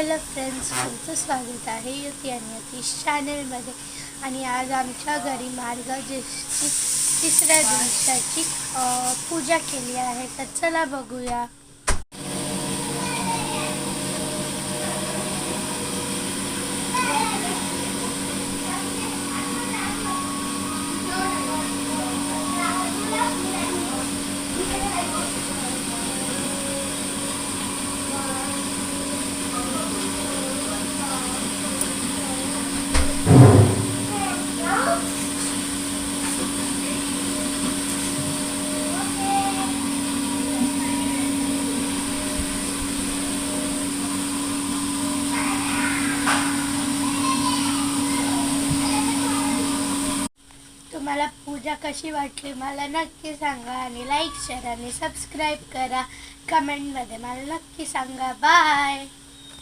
Hello friends, तुमचं स्वागत आहे युती आणि यतीश चॅनलमध्ये. आणि आज आमच्या घरी मार्गशीर्षाची तिसऱ्या दिवसाची पूजा केली आहे. तर चला बघूया. तुम्हाला पूजा कशी वाटली मला नक्की सांगा. आणि लाईक, शेअर आणि सबस्क्राईब करा. कमेंटमध्ये मला नक्की सांगा. बाय.